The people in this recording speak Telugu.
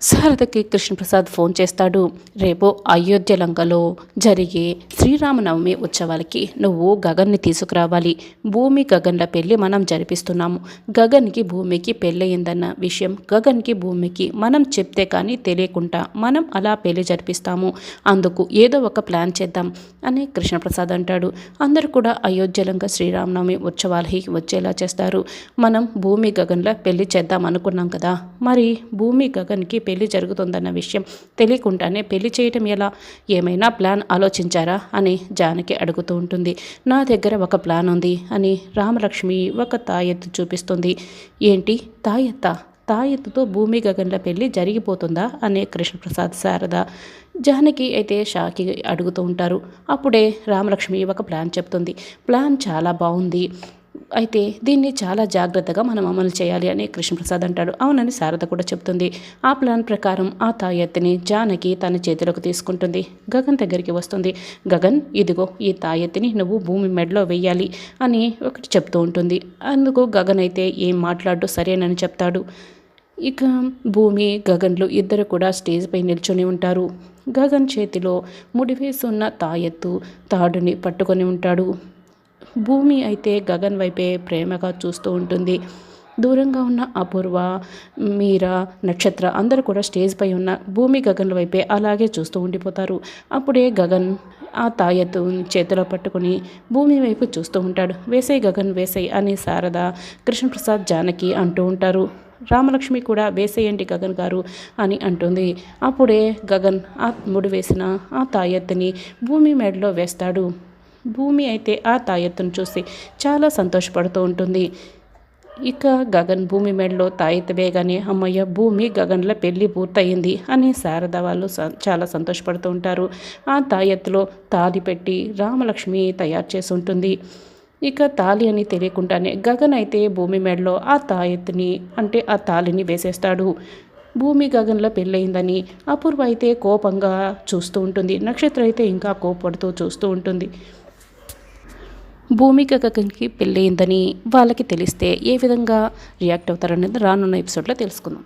శారదకి కృష్ణప్రసాద్ ఫోన్ చేస్తాడు. రేపు అయోధ్య లంకలో జరిగే శ్రీరామనవమి ఉత్సవాలకి నువ్వు గగన్ని తీసుకురావాలి. భూమి గగన్ల పెళ్ళి మనం జరిపిస్తున్నాము. గగన్కి భూమికి పెళ్ళయిందన్న విషయం గగన్కి భూమికి మనం చెప్తే కానీ తెలియకుండా మనం అలా పెళ్లి జరిపిస్తాము. అందుకు ఏదో ఒక ప్లాన్ చేద్దాం అని కృష్ణప్రసాద్ అంటాడు. అందరూ కూడా అయోధ్య లంక శ్రీరామనవమి ఉత్సవాలకి వచ్చేలా చేస్తారు. మనం భూమి గగన్ల పెళ్లి చేద్దాం అనుకున్నాం కదా, మరి భూమి గగన్కి పెళ్లి జరుగుతుందన్న విషయం తెలియకుండానే పెళ్లి చేయటం ఎలా? ఏమైనా ప్లాన్ ఆలోచించారా అని జానకి అడుగుతూ ఉంటుంది. నా దగ్గర ఒక ప్లాన్ ఉంది అని రామలక్ష్మి ఒక తాయెత్తు చూపిస్తుంది. ఏంటి తాయెత్త? తాయెత్తుతో భూమి గగన్ల పెళ్లి జరిగిపోతుందా అనే కృష్ణప్రసాద్ శారద జానకి అయితే షాకి అడుగుతూ ఉంటారు. అప్పుడే రామలక్ష్మి ఒక ప్లాన్ చెప్తుంది. ప్లాన్ చాలా బాగుంది, అయితే దీన్ని చాలా జాగ్రత్తగా మనం అమలు చేయాలి అని కృష్ణప్రసాద్ అంటాడు. అవునని శారద కూడా చెప్తుంది. ఆ ప్లాన్ ప్రకారం ఆ తాయెత్తుని జానకి తన చేతిలోకి తీసుకుంటుంది. గగన్ దగ్గరికి వస్తుంది. గగన్, ఇదిగో ఈ తాయెత్తుని నువ్వు భూమి మెడలో వెయ్యాలి అని ఒకటి చెప్తూ ఉంటుంది. అందుకు గగన్ అయితే ఏం మాట్లాడు సరేనని చెప్తాడు. ఇక భూమి గగన్లు ఇద్దరు కూడా స్టేజ్ పై నిల్చొని ఉంటారు. గగన్ చేతిలో ముడివేసి ఉన్న తాడుని పట్టుకొని ఉంటాడు. భూమి అయితే గగన్ వైపే ప్రేమగా చూస్తూ ఉంటుంది. దూరంగా ఉన్న అపూర్వ, మీరా, నక్షత్ర అందరూ కూడా స్టేజ్ పై ఉన్న భూమి గగన్ల వైపే అలాగే చూస్తూ ఉండిపోతారు. అప్పుడే గగన్ ఆ తాయెత్తు చేతిలో పట్టుకుని భూమి వైపు చూస్తూ ఉంటాడు. వేసై గగన్ వేసై అని శారద, కృష్ణప్రసాద్, జానకి అంటూ ఉంటారు. రామలక్ష్మి కూడా వేసేయండి గగన్ గారు అని అంటుంది. అప్పుడే గగన్ ఆ ముడి వేసిన ఆ తాయెత్తుని భూమి మెడలో వేస్తాడు. భూమి అయితే ఆ తాయెత్తును చూసి చాలా సంతోషపడుతూ ఉంటుంది. ఇక గగన్ భూమి మెడలో తాయెత్తు వేయగానే అమ్మయ్య భూమి గగన్ల పెళ్ళి పూర్తయింది అని శారద వాళ్ళు చాలా సంతోషపడుతూ ఉంటారు. ఆ తాయెత్తులో తాళి పెట్టి రామలక్ష్మి తయారు చేసి ఉంటుంది. ఇక తాళి అని తెలియకుండానే గగన్ అయితే భూమి మెడలో ఆ తాయెత్తుని అంటే ఆ తాళిని వేసేస్తాడు. భూమి గగన్లో పెళ్ళయిందని అపూర్వ అయితే కోపంగా చూస్తూ ఉంటుంది. నక్షత్ర అయితే ఇంకా కోపడుతూ చూస్తూ ఉంటుంది. భూమి గగన్కి పెళ్ళయిందని వాళ్ళకి తెలిస్తే ఏ విధంగా రియాక్ట్ అవుతారనేది రానున్న ఎపిసోడ్లో తెలుసుకుందాం.